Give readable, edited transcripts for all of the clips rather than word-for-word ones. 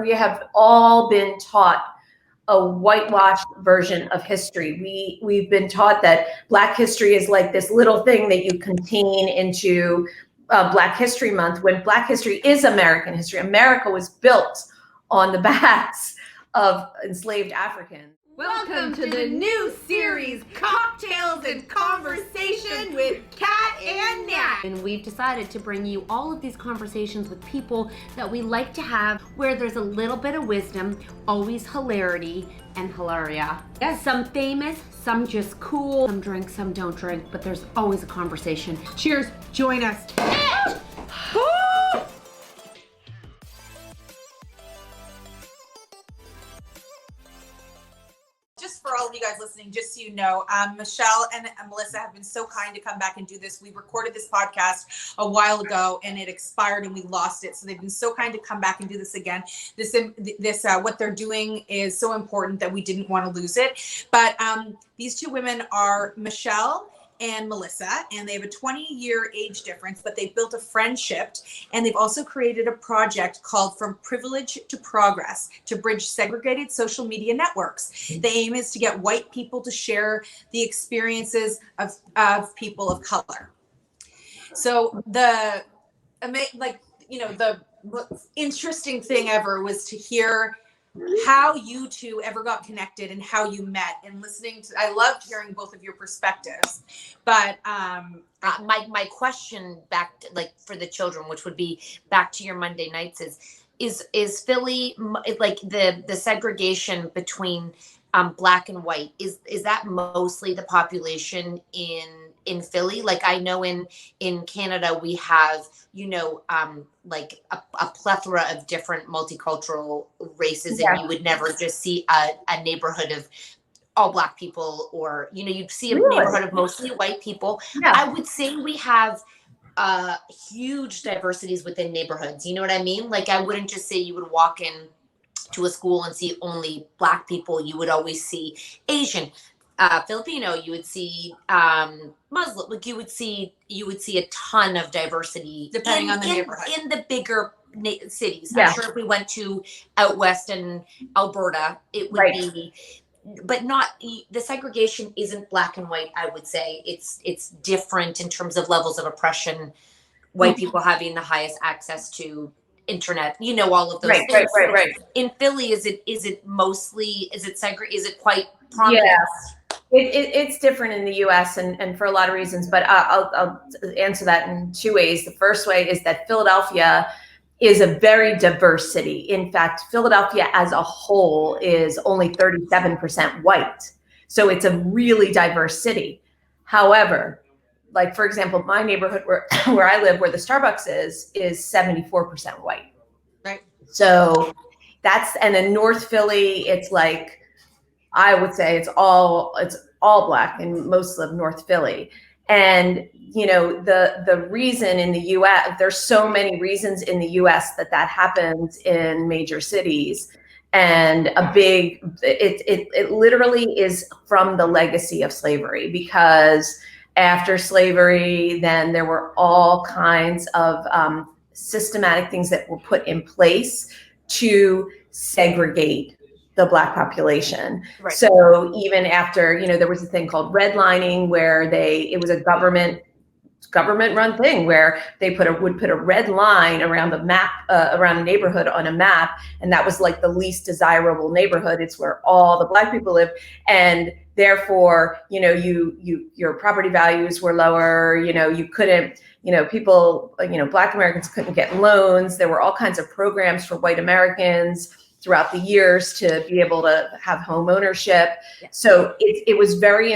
we have all been taught a whitewashed version of history. We've been taught that Black history is like this little thing that you contain into Black History Month, when Black history is American history. America was built on the backs of enslaved Africans. Welcome to the new series, Cocktails and Conversation with Kat and Nat. And we've decided to bring you all of these conversations with people that we like to have, where there's a little bit of wisdom, always hilarity and hilaria. Yes. Some famous, some just cool, some drink, some don't drink, but there's always a conversation. Cheers, join us. For all of you guys listening, just so you know, Michelle and Melissa have been so kind to come back and do this. We recorded this podcast a while ago and it expired and we lost it. So they've been so kind to come back and do this again. This what they're doing is so important that we didn't want to lose it. But these two women are Michelle and Melissa, and they have a 20-year age difference, but they've built a friendship, and they've also created a project called From Privilege to Progress to bridge segregated social media networks. The aim is to get white people to share the experiences of people of color. So the interesting thing ever was to hear how you two ever got connected and how you met, and listening to, I loved hearing both of your perspectives. But my question back to, for the children, which would be back to your Monday nights, is Philly, like the segregation between Black and white, is that mostly the population in Philly? Like, I know in Canada we have, like a plethora of different multicultural races, and you would never just see a neighborhood of all Black people, or you'd see a neighborhood of mostly white people. I would say we have huge diversities within neighborhoods. You know what I mean? Like, I wouldn't just say you would walk in to a school and see only Black people. You would always see Asian, Filipino, you would see Muslim. Like, you would see a ton of diversity depending on the neighborhood in the bigger cities. I'm sure if we went to out west in Alberta, it would be, but not, the segregation isn't black and white. I would say it's different in terms of levels of oppression. White people having the highest access to internet, all of those things. Right. In Philly, is it mostly, is it quite prominent? Yes. It's different in the U.S. and for a lot of reasons, but I'll answer that in two ways. The first way is that Philadelphia is a very diverse city. In fact, Philadelphia as a whole is only 37% white. So it's a really diverse city. However, like, for example, my neighborhood where I live, where the Starbucks is 74% white. Right. So and in North Philly, it's like, I would say it's all Black in most of North Philly. And, the reason in the US, there's so many reasons in the US that happens in major cities. And it literally is from the legacy of slavery, because after slavery, then there were all kinds of systematic things that were put in place to segregate the Black population. Right. So even after, there was a thing called redlining, where it was a government run thing where they would put a red line around the map, around a neighborhood on a map. And that was like the least desirable neighborhood. It's where all the Black people live. And therefore, your property values were lower, you couldn't, people, Black Americans couldn't get loans. There were all kinds of programs for white Americans throughout the years to be able to have home ownership. Yeah. So it was very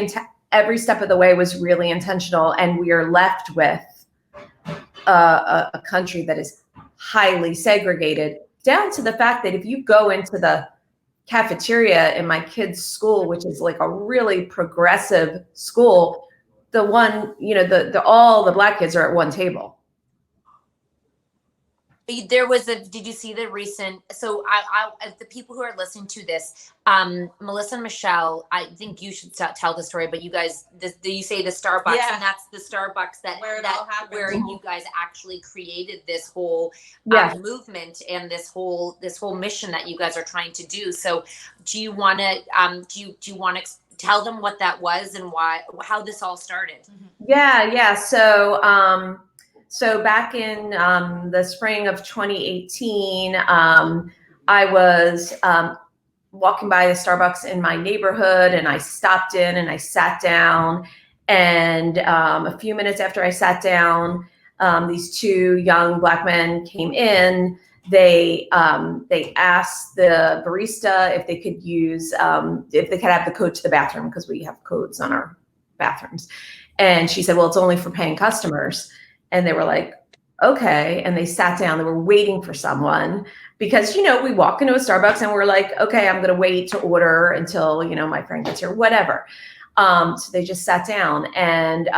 every step of the way was really intentional, and we are left with a country that is highly segregated, down to the fact that if you go into the cafeteria in my kids' school, which is like a really progressive school, all the Black kids are at one table. There was did you see the recent, so the people who are listening to this, Melissa and Michelle, I think you should tell the story, but you guys, you say the Starbucks, and that's the Starbucks where you guys actually created this whole movement and this whole mission that you guys are trying to do. So do you want to tell them what that was and how this all started? Yeah. So back in the spring of 2018, I was walking by the Starbucks in my neighborhood, and I stopped in and I sat down. And a few minutes after I sat down, these two young Black men came in. They asked the barista if they could have the code to the bathroom, because we have codes on our bathrooms. And she said, well, it's only for paying customers. And they were like, okay. And they sat down. They were waiting for someone, because, we walk into a Starbucks and we're like, okay, I'm going to wait to order until, my friend gets here, whatever. So they just sat down, and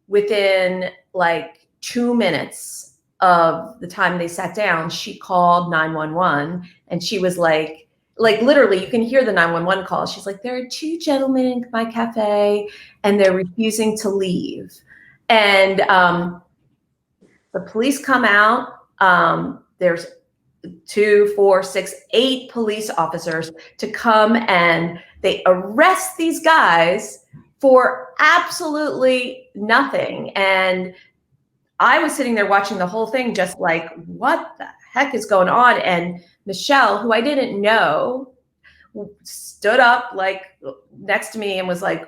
within like 2 minutes of the time they sat down, she called 911, and she was like literally, you can hear the 911 call. She's like, there are two gentlemen in my cafe and they're refusing to leave. And the police come out. There's 2, 4, 6, 8 police officers to come, and they arrest these guys for absolutely nothing. And I was sitting there watching the whole thing, just like, what the heck is going on? And Michelle, who I didn't know, stood up like next to me and was like,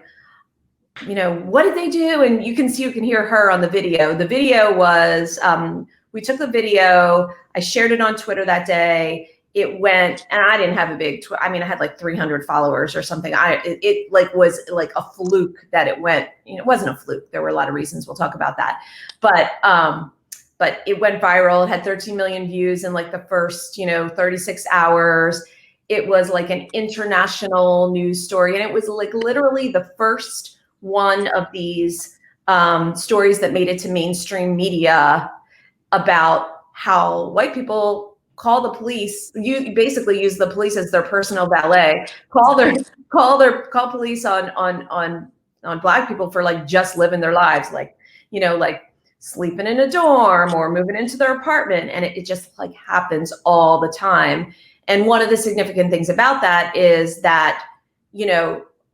what did they do? And you can hear her on the video. The video was, we took the video, I shared it on Twitter that day. It went, and I didn't have a big, I had like 300 followers or something. It was like a fluke that it went, it wasn't a fluke. There were a lot of reasons. We'll talk about that. But it went viral. It had 13 million views in like the first, 36 hours. It was like an international news story. And it was like literally the first one of these stories that made it to mainstream media about how white people call the police. You basically use the police as their personal valet. Call police on Black people for like just living their lives, like like sleeping in a dorm or moving into their apartment, and it just like happens all the time. And one of the significant things about that is that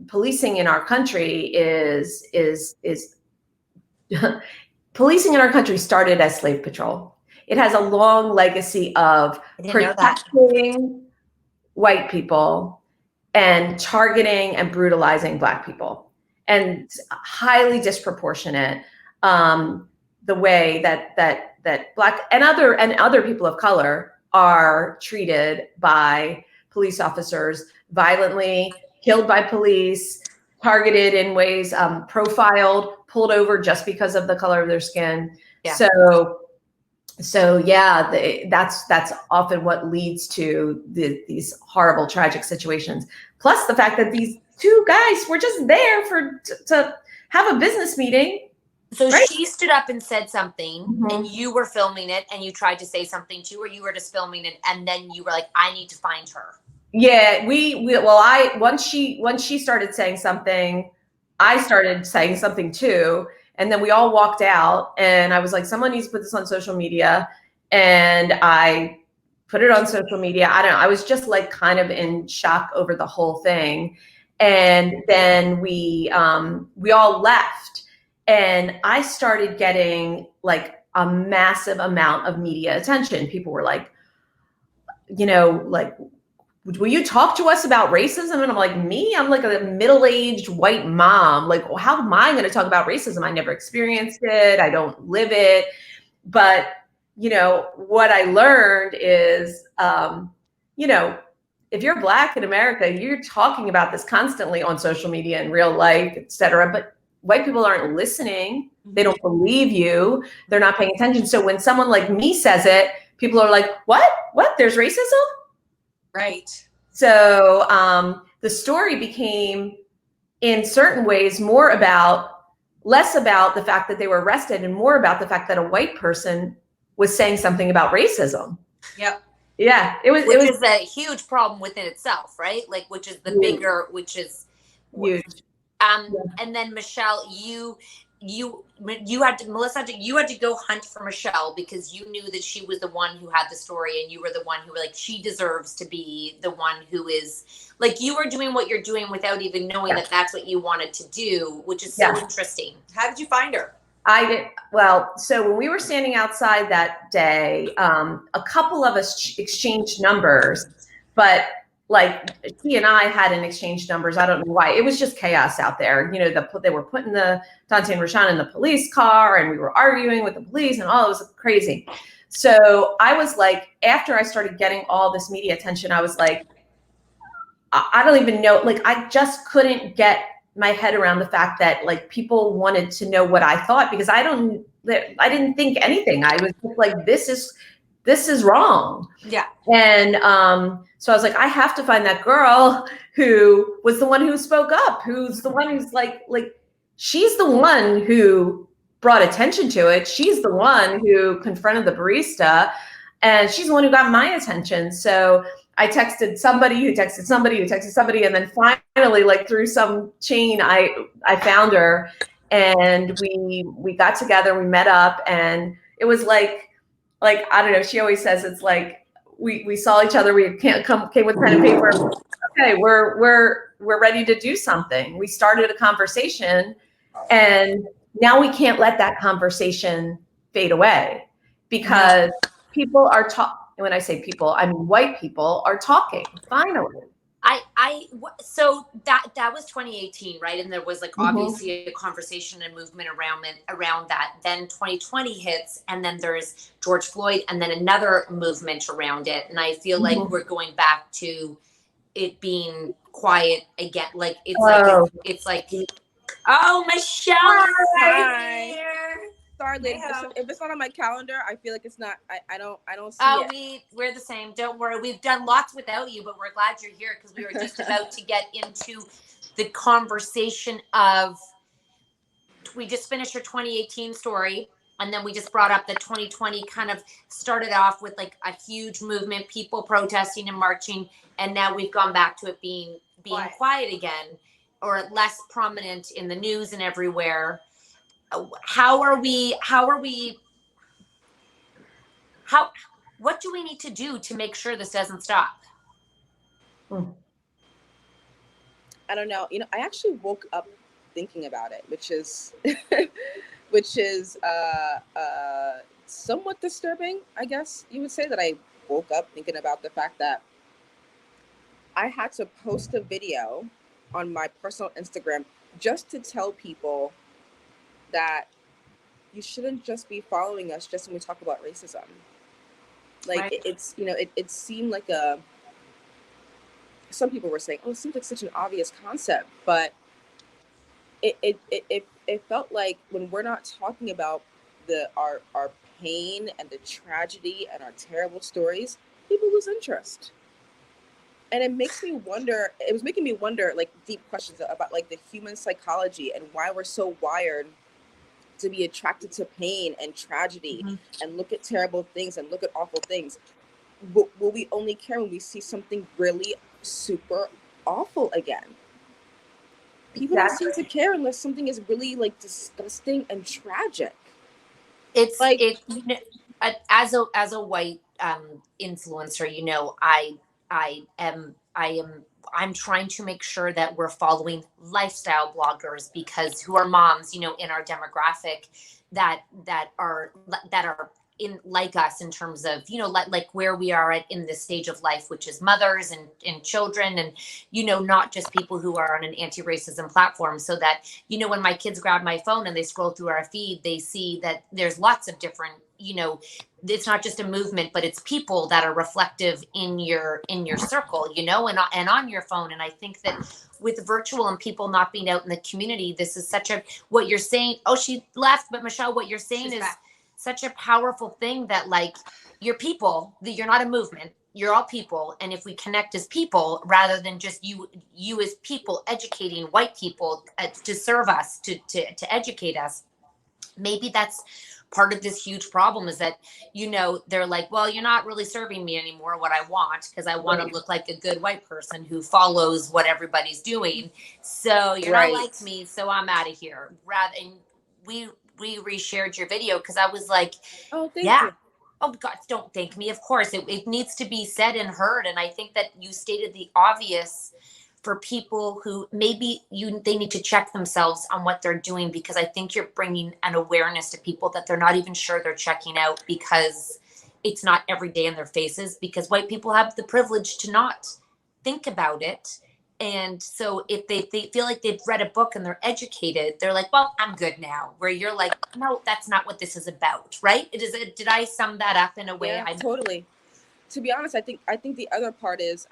policing in our country is policing in our country started as slave patrol. It has a long legacy of protecting white people and targeting and brutalizing Black people, and highly disproportionate the way that Black and other people of color are treated by police officers, violently killed by police, targeted in ways, profiled, pulled over just because of the color of their skin. Yeah. So yeah, that's often what leads to these horrible, tragic situations. Plus the fact that these two guys were just there to have a business meeting. So she stood up and said something, and you were filming it, and you tried to say something too, or you were just filming it, and then you were like, I need to find her. Yeah, once she started saying something, I started saying something too. And then we all walked out, and I was like, someone needs to put this on social media. And I put it on social media. I don't know. I was just like kind of in shock over the whole thing. And then we all left, and I started getting like a massive amount of media attention. People were like, like, will you talk to us about racism? And I'm like, me? I'm like a middle-aged white mom. Like, well, how am I going to talk about racism? I never experienced it. I don't live it. But, what I learned is, if you're Black in America, you're talking about this constantly on social media, in real life, et cetera. But white people aren't listening. They don't believe you. They're not paying attention. So when someone like me says it, people are like, what? There's racism? Right. So the story became, in certain ways, less about the fact that they were arrested and more about the fact that a white person was saying something about racism. Yep. Yeah, it was a huge problem within itself, right? Like, which is the bigger, which is huge. And then Michelle, you had to, Melissa, you had to go hunt for Michelle because you knew that she was the one who had the story, and you were the one who were like, she deserves to be the one who is, like, you were doing what you're doing without even knowing that that's what you wanted to do, which is so interesting. How did you find her? Well, so when we were standing outside that day, a couple of us exchanged numbers, but like he and I hadn't exchanged numbers. I don't know why. It was just chaos out there. You know, they were putting the Dante and Rashawn in the police car, and we were arguing with the police, and all it was crazy. So I was like, after I started getting all this media attention, I was like, I don't even know. Like, I just couldn't get my head around the fact that like people wanted to know what I thought, because I didn't think anything. I was just like, this is wrong. Yeah. And so I was like, I have to find that girl who was the one who spoke up, who's the one who's like she's the one who brought attention to it. She's the one who confronted the barista, and she's the one who got my attention. So I texted somebody who texted somebody who texted somebody, and then finally, like through some chain, I found her, and we got together, we met up, and it was like I don't know. She always says it's like we saw each other. We came with pen and paper. Okay, we're ready to do something. We started a conversation, and now we can't let that conversation fade away, because people are talking. When I say people, I mean white people are talking. Finally. So that was 2018, right? And there was like obviously a conversation and movement around that. Then 2020 hits, and then there's George Floyd, and then another movement around it. And I feel like we're going back to it being quiet again. Like it's like oh, Michelle, Hi. here. Sorry, ladies. If it's not on my calendar, I feel like it's not. I don't see it. We're the same. Don't worry. We've done lots without you, but we're glad you're here, because we were just about to get into the conversation of. We just finished your 2018 story, and then we just brought up the 2020 kind of started off with like a huge movement, people protesting and marching, and now we've gone back to it being quiet again, or less prominent in the news and everywhere. What do we need to do to make sure this doesn't stop? I don't know. You know, I actually woke up thinking about it, which is somewhat disturbing, I guess you would say, that I woke up thinking about the fact that I had to post a video on my personal Instagram just to tell people that you shouldn't just be following us just when we talk about racism. Like, it's, you know, it seemed like some people were saying, oh, it seems like such an obvious concept, but it felt like when we're not talking about our pain and the tragedy and our terrible stories, people lose interest. And it was making me wonder, like, deep questions about like the human psychology and why we're so wired to be attracted to pain and tragedy and look at terrible things and look at awful things. Will we only care when we see something really super awful again? People don't seem to care unless something is really like disgusting and tragic. It's like as a white influencer, you know, I'm trying to make sure that we're following lifestyle bloggers, because who are moms, you know, in our demographic that are in like us in terms of, you know, like where we are at in this stage of life, which is mothers and children, and, you know, not just people who are on an anti-racism platform. So that, you know, when my kids grab my phone and they scroll through our feed, they see that there's lots of different, you know, it's not just a movement, but it's people that are reflective in your circle, you know, and on your phone. And I think that with virtual and people not being out in the community, this is what you're saying. Oh, she left, but Michelle, what you're saying is such a powerful thing, that like, you're people, that you're not a movement, you're all people. And if we connect as people, rather than just you as people educating white people to serve us, to educate us, maybe that's part of this huge problem, is that, you know, they're like, well, you're not really serving me anymore what I want, because I want to look like a good white person who follows what everybody's doing. So you're not like me, so I'm out of here. Rather, and we reshared your video because I was like, oh, thank yeah. you. Oh God, don't thank me. Of course, it needs to be said and heard. And I think that you stated the obvious for people who maybe they need to check themselves on what they're doing, because I think you're bringing an awareness to people that they're not even sure they're checking out, because it's not every day in their faces, because white people have the privilege to not think about it. And so if they feel like they've read a book and they're educated, they're like, well, I'm good now. Where you're like, no, that's not what this is about, right? Did I sum that up in a way? Yeah, totally. To be honest, I think the other part is,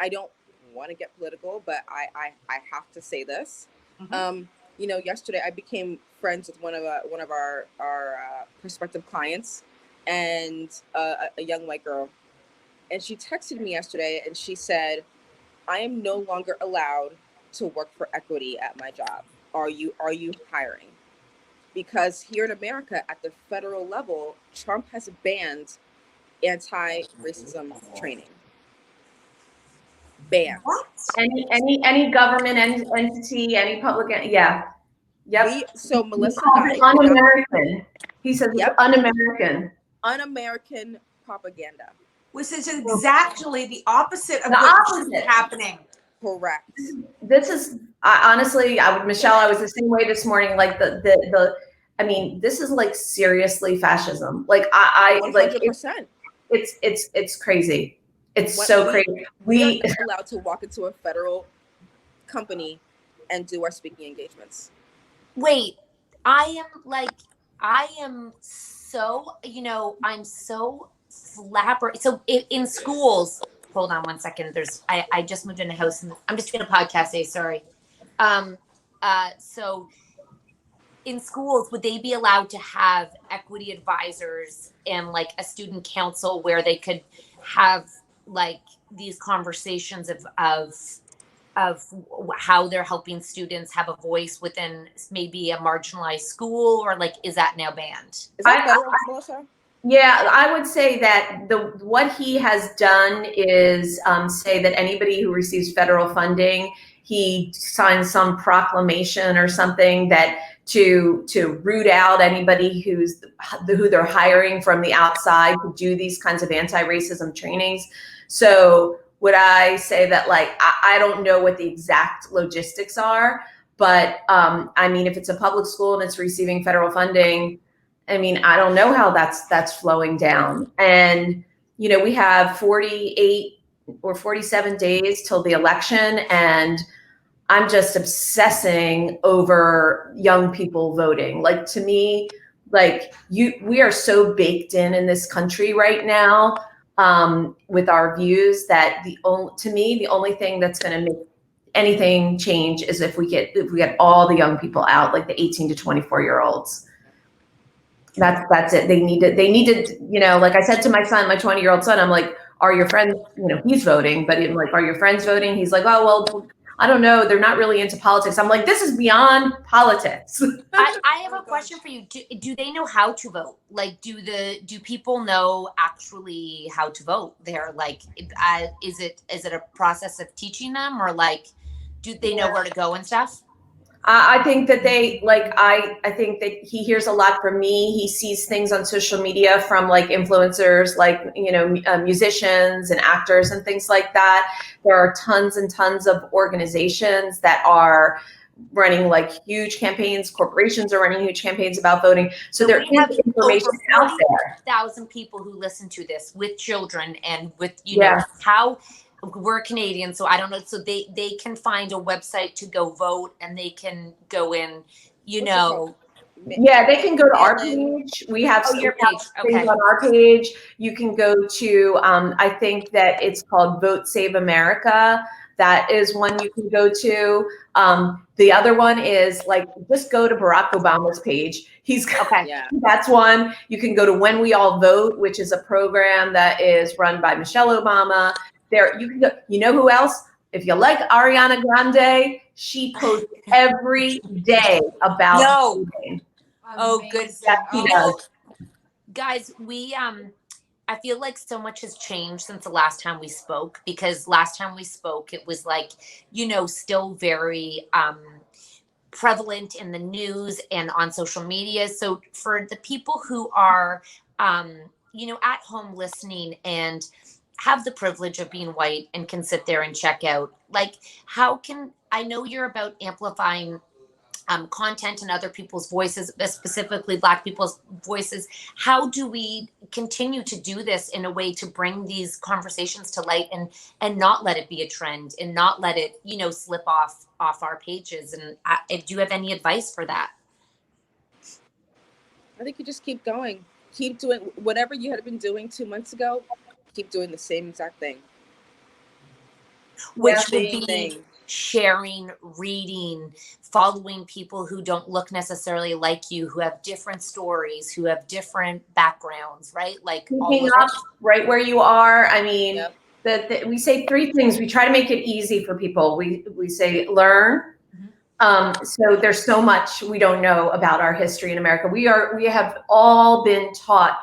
I don't want to get political, but I have to say this. Mm-hmm. You know, yesterday I became friends with one of our prospective clients, and a young white girl. And she texted me yesterday and she said, I am no longer allowed to work for equity at my job. Are you hiring? Because here in America, at the federal level, Trump has banned anti-racism training. Banned. What? Any government entity, any public, yeah. Yep. So Melissa He calls it un-American. He says it's un-American. Un-American propaganda. Which is exactly the opposite of what's happening. Correct. This is honestly, Michelle, I was the same way this morning. Like I mean, this is like seriously fascism. Like I 100%. like it's crazy. It's so crazy. We are not allowed to walk into a federal company and do our speaking engagements. Wait, I am so, you know, I'm so flabbergasted. So in schools, hold on one second. I just moved in a house and I'm just doing a podcast. Sorry. So in schools, would they be allowed to have equity advisors and like a student council where they could have like these conversations of how they're helping students have a voice within maybe a marginalized school, or like, is that now banned? Is that federal, Melissa? Yeah, I would say that what he has done is say that anybody who receives federal funding, he signs some proclamation or something that to root out anybody who they're hiring from the outside to do these kinds of anti-racism trainings. So would I say that, like, I don't know what the exact logistics are, but I mean, if it's a public school and it's receiving federal funding, I mean, I don't know how that's flowing down. And, you know, we have 48 or 47 days till the election, and I'm just obsessing over young people voting. Like, to me, like, we are so baked in this country right now with our views that to me, the only thing that's going to make anything change is if we get all the young people out, like the 18 to 24-year-olds. That's it. They need to, you know, like I said to my son, my 20-year-old son, I'm like, are your friends, you know, he's voting, but I'm like, are your friends voting? He's like, oh, well, I don't know. They're not really into politics. I'm like, this is beyond politics. I have a question for you. Do they know how to vote? Like, do people know actually how to vote there? Like, is it a process of teaching them, or like, do they know where to go and stuff? I think that I think that he hears a lot from me. He sees things on social media from like influencers, like, you know, musicians and actors and things like that. There are tons and tons of organizations that are running like huge campaigns. Corporations are running huge campaigns about voting. So there is information out there. 1,000 people who listen to this with children and with, you know, how we're Canadian, so I don't know. So they can find a website to go vote, and they can go in, you know. Yeah, they can go to our page. We have your page. Okay. On our page. You can go to, I think that it's called Vote Save America. That is one you can go to. The other one is like, just go to Barack Obama's page. That's one. You can go to When We All Vote, which is a program that is run by Michelle Obama. There, you can go. You know who else? If you like Ariana Grande, she posts every day about No. dating. Oh, good. Yes, she does. Guys, I feel like so much has changed since the last time we spoke, because last time we spoke, it was like, still very prevalent in the news and on social media. So for the people who are, at home listening and have the privilege of being white and can sit there and check out, like, I know you're about amplifying content and other people's voices, specifically Black people's voices. How do we continue to do this in a way to bring these conversations to light and not let it be a trend and not let it, slip off our pages? And do you have any advice for that? I think you just keep going. Keep doing whatever you had been doing 2 months ago. Keep doing the same exact thing. Which would be sharing, reading, following people who don't look necessarily like you, who have different stories, who have different backgrounds, right? Like keeping up right where you are. I mean, we say 3 things. We try to make it easy for people. We say learn. So there's so much we don't know about our history in America. We have all been taught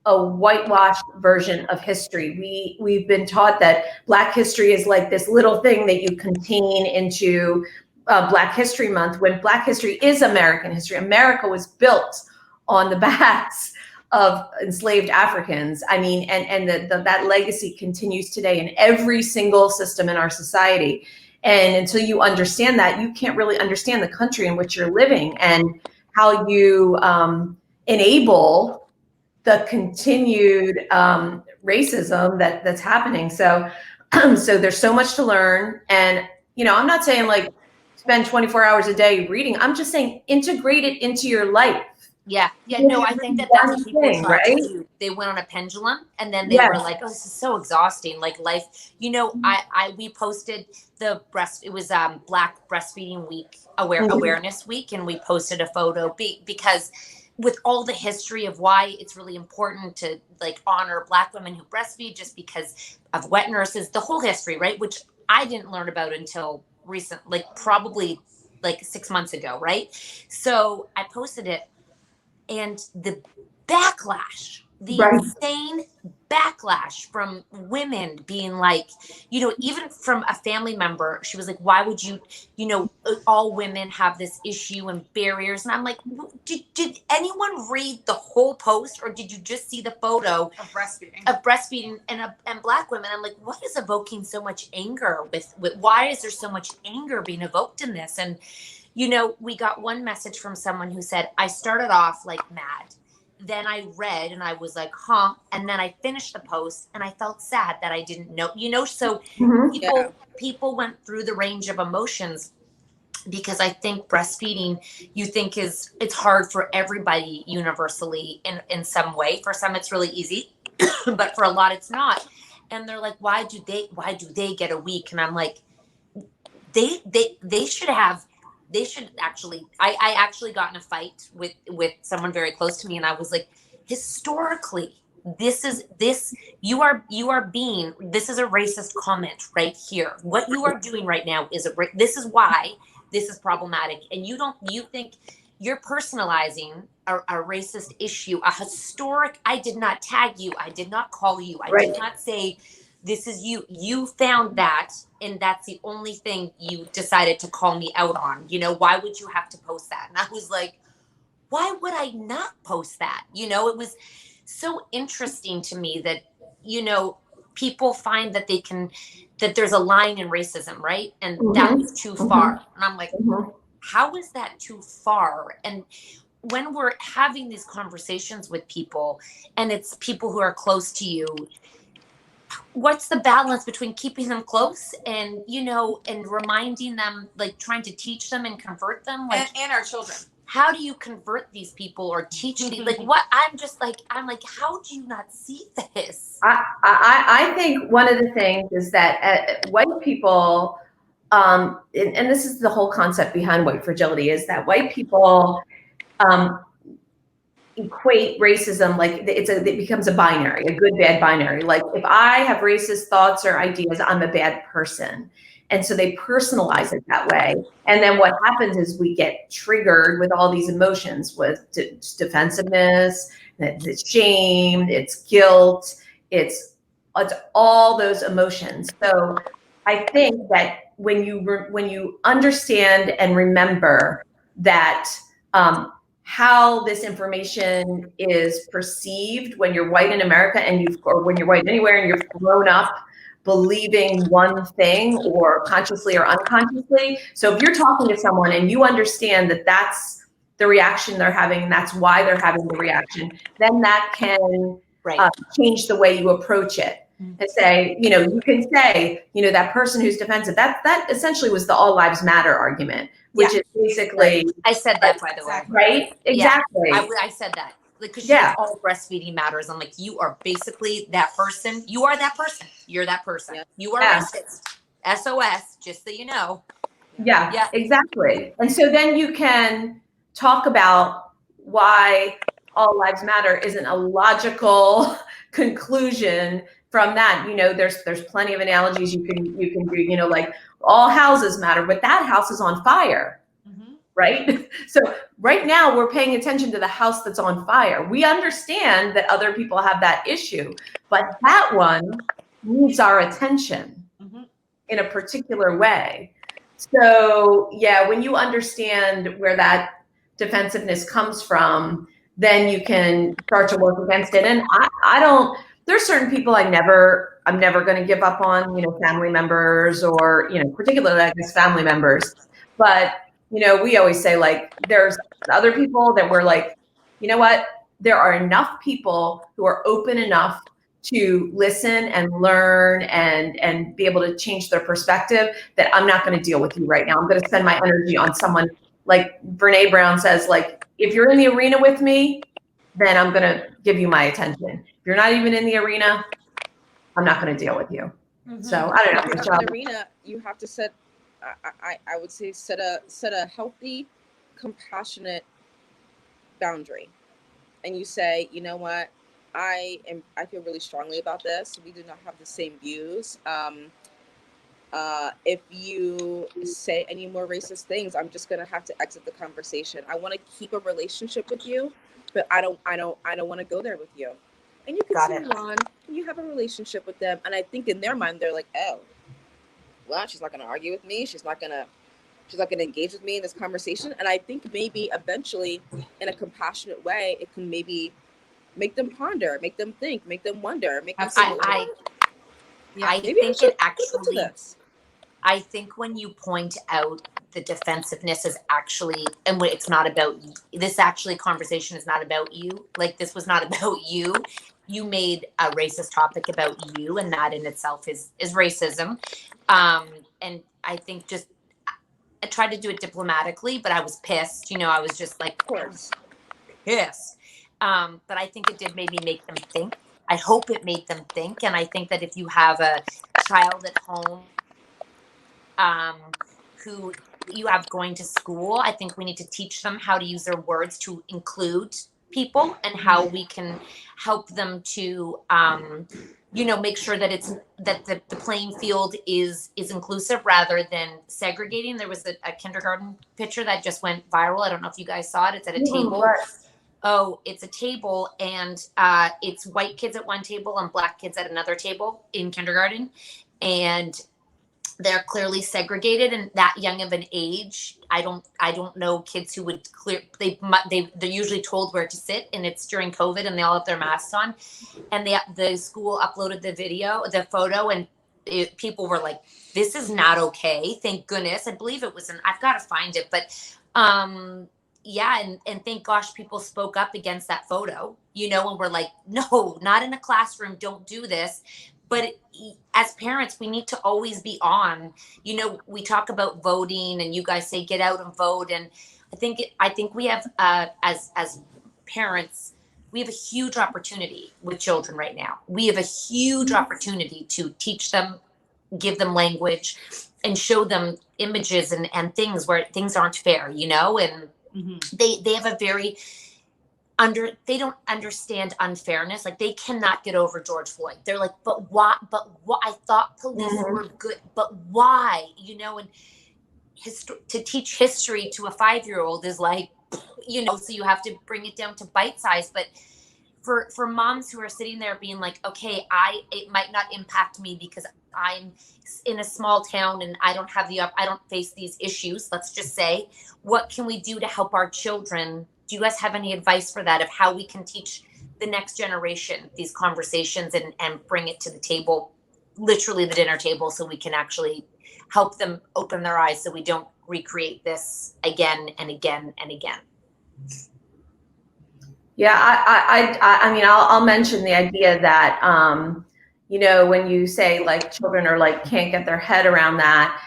a whitewashed version of history. We've been taught that Black history is like this little thing that you contain into Black History Month, when Black history is American history. America was built on the backs of enslaved Africans. I mean, and that legacy continues today in every single system in our society. And until you understand that, you can't really understand the country in which you're living and how you enable the continued racism that's happening. So there's so much to learn. And, I'm not saying like spend 24 hours a day reading. I'm just saying integrate it into your life. Yeah. No, I think that's what people tried to do. They went on a pendulum and then they were like, oh, this is so exhausting. Like life, we posted it was Black Breastfeeding Week, Awareness Week. And we posted a photo because with all the history of why it's really important to like honor Black women who breastfeed, just because of wet nurses, the whole history, right? Which I didn't learn about until recent, like probably like 6 months ago, right? So I posted it, and the backlash, insane backlash from women being like, even from a family member, she was like, why would you, all women have this issue and barriers? And I'm like, did anyone read the whole post, or did you just see the photo of breastfeeding and Black women? I'm like, what is evoking so much anger with why is there so much anger being evoked in this? And we got one message from someone who said, I started off like mad. Then I read and I was like, huh. And then I finished the post and I felt sad that I didn't know, so people went through the range of emotions, because I think breastfeeding, it's hard for everybody universally in some way. For some, it's really easy, but for a lot, it's not. And they're like, why do they get a week? And I'm like, they should actually, I actually got in a fight with someone very close to me. And I was like, historically, this is a racist comment right here. What you are doing right now this is why this is problematic. And you think you're personalizing a racist issue, a historic, I did not tag you. I did not call you. I did not say, this is you found that, and that's the only thing you decided to call me out on. Why would you have to post that? And I was like, why would I not post that? It was so interesting to me that, people find that that there's a line in racism, right? And that was too far. And I'm like, how is that too far? And when we're having these conversations with people, and it's people who are close to you, what's the balance between keeping them close and and reminding them, like trying to teach them and convert them, like and our children? How do you convert these people or teach these? Like what? I'm like, how do you not see this? I think one of the things is that white people, and this is the whole concept behind white fragility, is that white people equate racism like it becomes a binary, a good bad binary. Like if I have racist thoughts or ideas, I'm a bad person. And so they personalize it that way. And then what happens is we get triggered with all these emotions, with defensiveness, it's shame, it's guilt, it's all those emotions. So I think that when you understand and remember that how this information is perceived when you're white in America or when you're white anywhere and you've grown up believing one thing, or consciously or unconsciously. So if you're talking to someone and you understand that that's the reaction they're having and that's why they're having the reaction, then that can change the way you approach it. And say, you can say, that person who's defensive, that essentially was the all lives matter argument, which is basically. I said that, by the way. Right? Exactly. Yeah, I said that. Because all breastfeeding matters. I'm like, you are basically that person. You are that person. You're that person. Yeah. You are racist. SOS, just so you know. Yeah, exactly. And so then you can talk about why all lives matter isn't a logical conclusion from that. There's plenty of analogies you can do, like all houses matter, but that house is on fire. Right? So right now we're paying attention to the house that's on fire. We understand that other people have that issue, but that one needs our attention in a particular way. So when you understand where that defensiveness comes from, then you can start to work against it. And there's certain people I'm never going to give up on, family members or, particularly I guess family members. But we always say, like, there's other people that we're like, you know what? There are enough people who are open enough to listen and learn and be able to change their perspective that I'm not going to deal with you right now. I'm going to spend my energy on someone, like Brene Brown says, like, if you're in the arena with me, then I'm going to give you my attention. If you're not even in the arena, I'm not going to deal with you. So I don't know. If you're in the arena, you have to set. I would say set a healthy, compassionate boundary, and you say, you know what, I feel really strongly about this. We do not have the same views. If you say any more racist things, I'm just gonna have to exit the conversation. I want to keep a relationship with you, but I don't want to go there with you. And you can move on. And you have a relationship with them, and I think in their mind they're like, oh, well, she's not going to argue with me. She's not going to engage with me in this conversation. And I think maybe eventually, in a compassionate way, it can maybe make them ponder, make them think, make them wonder, make them. I think it actually. I think when you point out the defensiveness is actually, and it's not about this. Actually, conversation is not about you. Like, this was not about you. You made a racist topic about you, and that in itself is racism. And I think I tried to do it diplomatically, but I was pissed. I was just like, of course, pissed. But I think it did maybe make them think. I hope it made them think. And I think that if you have a child at home who you have going to school, I think we need to teach them how to use their words to include people and how we can help them to make sure that the playing field is inclusive rather than segregating. There was a kindergarten picture that just went viral. I don't know if you guys saw it. It's at a table. Oh, it's a table, and it's white kids at one table and black kids at another table in kindergarten, and they're clearly segregated and that young of an age. I don't know kids who would they're usually told where to sit, and it's during COVID and they all have their masks on, and the school uploaded the photo, and people were like, this is not okay. Thank goodness. I believe it was I've got to find it, but and thank gosh people spoke up against that photo, and we're like, no, not in a classroom. Don't do this. But as parents, we need to always be on. We talk about voting, and you guys say get out and vote. And I think we have, as parents, we have a huge opportunity with children right now. We have a huge opportunity to teach them, give them language, and show them images and things where things aren't fair. And they have a very they don't understand unfairness. Like, they cannot get over George Floyd. They're like, but why? I thought police were good, but why? You know, and to teach history to a 5-year-old is like, you know, so you have to bring it down to bite size. But for moms who are sitting there being like, okay, it might not impact me because I'm in a small town and I don't face these issues. Let's just say, what can we do to help our children? Do you guys have any advice for that, of how we can teach the next generation these conversations and bring it to the table, literally the dinner table, so we can actually help them open their eyes so we don't recreate this again and again and again? Yeah, I mean, I'll mention the idea that, you know, when you say like children are like, can't get their head around that,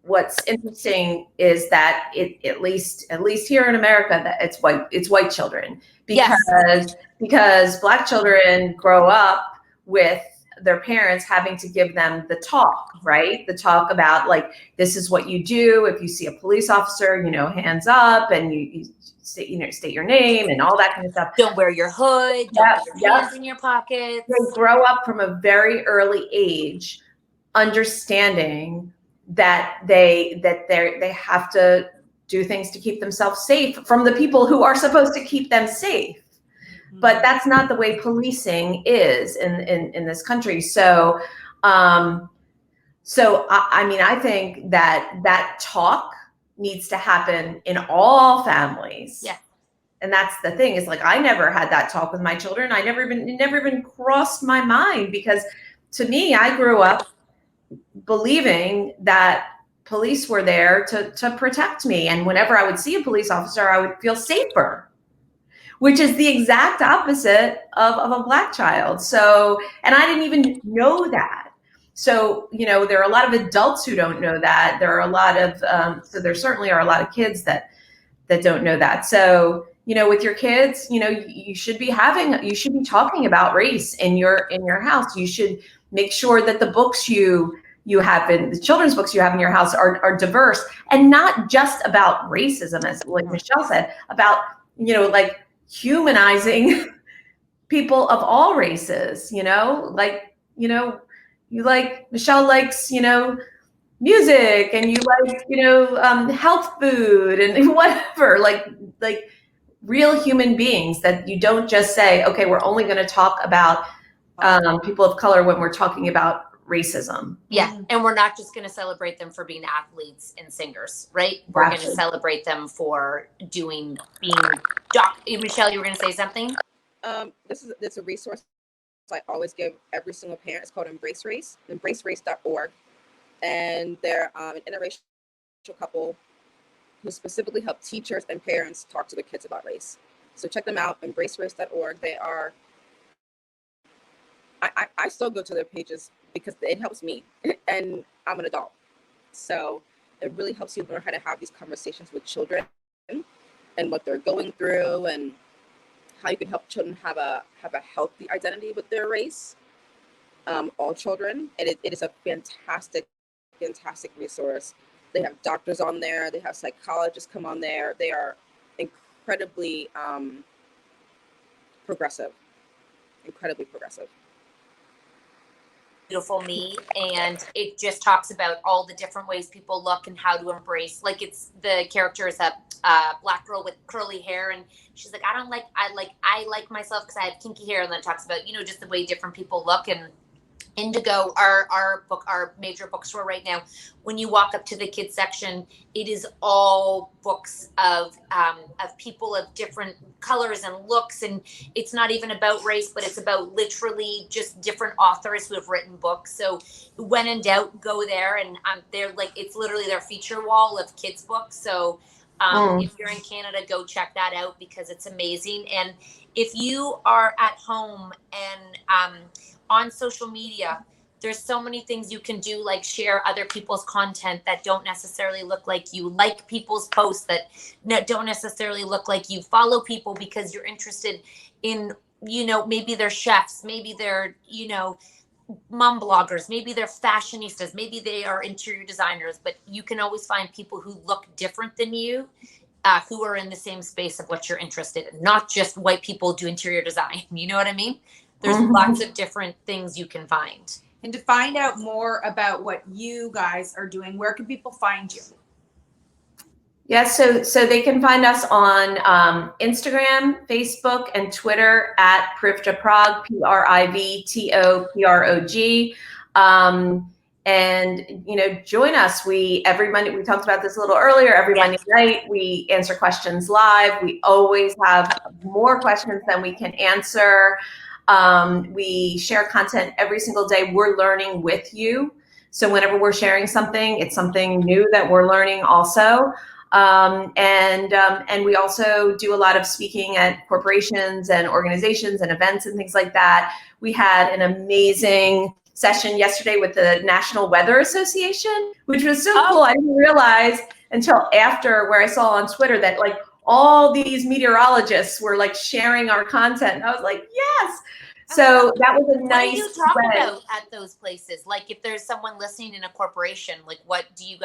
what's interesting is that at least here in America, that it's white children, because Black children grow up with their parents having to give them the talk, right? The talk about like, this is what you do if you see a police officer, you know, hands up, and you state your name and all that kind of stuff. Don't wear your hood. Don't put your hands in your pockets. They grow up from a very early age understanding that they have to do things to keep themselves safe from the people who are supposed to keep them safe. But that's not the way policing is in this country. So, I mean, I think that talk needs to happen in all families. Yeah. And that's the thing, is like, I never had that talk with my children. It never even crossed my mind, because to me, I grew up believing that police were there to protect me. And whenever I would see a police officer, I would feel safer, which is the exact opposite of a Black child. So, and I didn't even know that. So, you know, there are a lot of adults who don't know that. There are a lot of, so there certainly are a lot of kids that don't know that. So, you know, with your kids, you know, you should be talking about race in your house. You should make sure that the books you have the children's books you have in your house are diverse, and not just about racism, as like Michelle said, about, you know, like humanizing people of all races, you know, like, you know, Michelle likes, you know, music, and you like, you know, health food and whatever, like real human beings, that you don't just say, okay, we're only going to talk about people of color when we're talking about racism. Yeah. And we're not just going to celebrate them for being athletes and singers, right? We're going to celebrate them for being Michelle, you were going to say something? This is a resource I always give every single parent. It's called Embrace Race, embracerace.org. And they're an interracial couple who specifically help teachers and parents talk to their kids about race. So check them out, embracerace.org. They are, I still go to their pages because it helps me, and I'm an adult. So it really helps you learn how to have these conversations with children and what they're going through, and how you can help children have a healthy identity with their race. All children, and it is a fantastic resource. They have doctors on there. They have psychologists come on there. They are incredibly progressive. Beautiful Me, and it just talks about all the different ways people look and how to embrace, like, it's the character is a Black girl with curly hair, and she's like, I like myself because I have kinky hair, and then it talks about, you know, just the way different people look. And Indigo, our major bookstore right now, when you walk up to the kids section, it is all books of people of different colors and looks, and it's not even about race, but it's about literally just different authors who have written books. So when in doubt, go there, and they're like, it's literally their feature wall of kids books. So if you're in Canada, go check that out, because it's amazing. And if you are at home and on social media, there's so many things you can do, like share other people's content that don't necessarily look like you, like people's posts that don't necessarily look like you, follow people because you're interested in, you know, maybe they're chefs, maybe they're, you know, mom bloggers, maybe they're fashionistas, maybe they are interior designers, but you can always find people who look different than you who are in the same space of what you're interested in, not just white people do interior design. You know what I mean? There's lots of different things you can find. And to find out more about what you guys are doing, where can people find you? Yeah, so they can find us on Instagram, Facebook, and Twitter at Privtoprog, Privtoprog. And join us. Every Monday, we talked about this a little earlier. Every Monday night, we answer questions live. We always have more questions than we can answer. We share content every single day. We're learning with you. So whenever we're sharing something, it's something new that we're learning also. And we also do a lot of speaking at corporations and organizations and events and things like that. We had an amazing session yesterday with the National Weather Association, which was so cool. I didn't realize until after, where I saw on Twitter that like all these meteorologists were like sharing our content. And I was like, yes. So that was a nice. What do you talk about at those places? Like if there's someone listening in a corporation, like what do you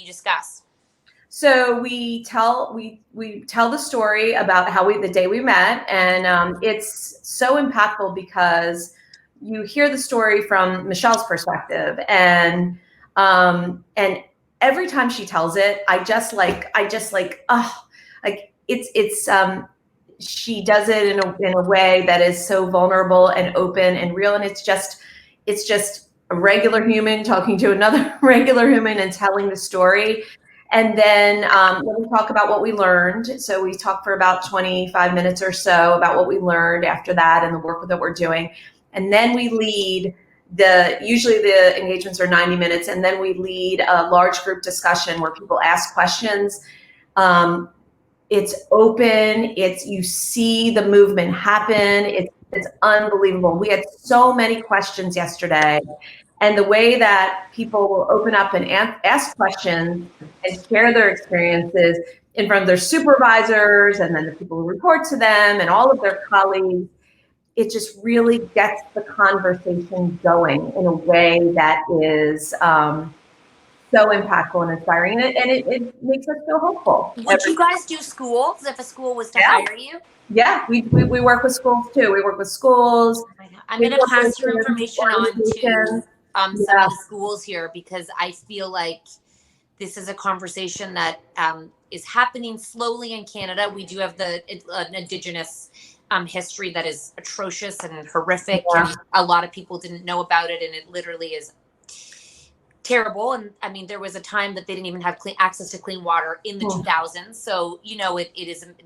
discuss? So we tell the story about the day we met, and it's so impactful because you hear the story from Michelle's perspective, and every time she tells it, she does it in a way that is so vulnerable and open and real, and it's just a regular human talking to another regular human and telling the story. And then we talk about what we learned. So we talk for about 25 minutes or so about what we learned after that and the work that we're doing. And then we lead usually the engagements are 90 minutes. And then we lead a large group discussion where people ask questions. It's open. You see the movement happen. It's unbelievable. We had so many questions yesterday. And the way that people will open up and ask questions and share their experiences in front of their supervisors and then the people who report to them and all of their colleagues, it just really gets the conversation going in a way that is so impactful and inspiring. And it makes us feel hopeful. Would you guys do schools if a school was to hire you? Yeah, we work with schools too. We work with schools. I'm going to pass your information on to some of the schools here, because I feel like this is a conversation that is happening slowly in Canada. We do have an Indigenous history that is atrocious and horrific, and a lot of people didn't know about it, and it literally is terrible. And I mean, there was a time that they didn't even have access to clean water in the 2000s. So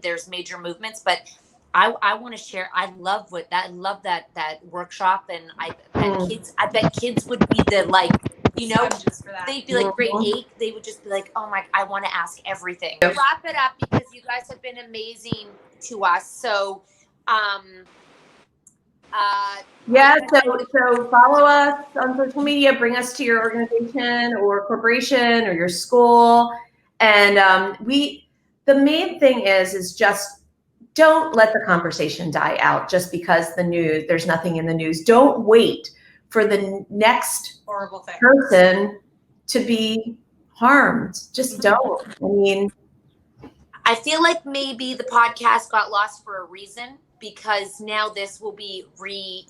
there's major movements, but I want to share. I love that workshop, and I bet kids would be they'd be like grade 8. They would just be like, oh my, I want to ask everything. Wrap it up, because you guys have been amazing to us. So, so follow us on social media, bring us to your organization or corporation or your school. And the main thing is just don't let the conversation die out just because there's nothing in the news. Don't wait for the next horrible thing person to be harmed. Just don't. I mean, I feel like maybe the podcast got lost for a reason, because now this will be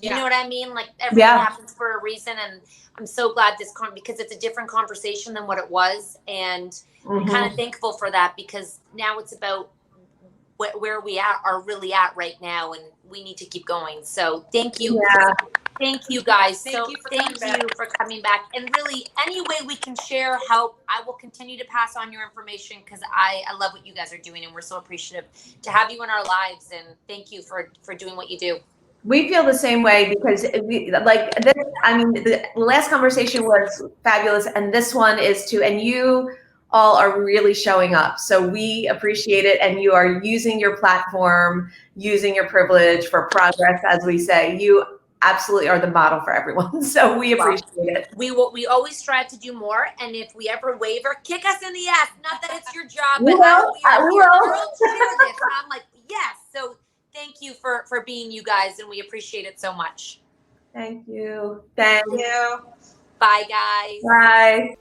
you know what I mean? Like everything happens for a reason. And I'm so glad because it's a different conversation than what it was. And I'm kind of thankful for that, because now it's about where we are really at right now, and we need to keep going. So thank you. Thank you guys. Thank you for coming back. And really, any way we can share, help, I will continue to pass on your information, because I love what you guys are doing, and we're so appreciative to have you in our lives. And thank you for doing what you do. We feel the same way, because the last conversation was fabulous, and this one is too, and you all are really showing up. So we appreciate it, and you are using your platform, using your privilege for progress, as we say. You absolutely are the model for everyone. So we appreciate it. We always strive to do more, and if we ever waver, kick us in the ass. Not that it's your job, we but will. We will share this. And I'm like, yes. So thank you for being you guys, and we appreciate it so much. Thank you. Thank you. Bye, guys. Bye.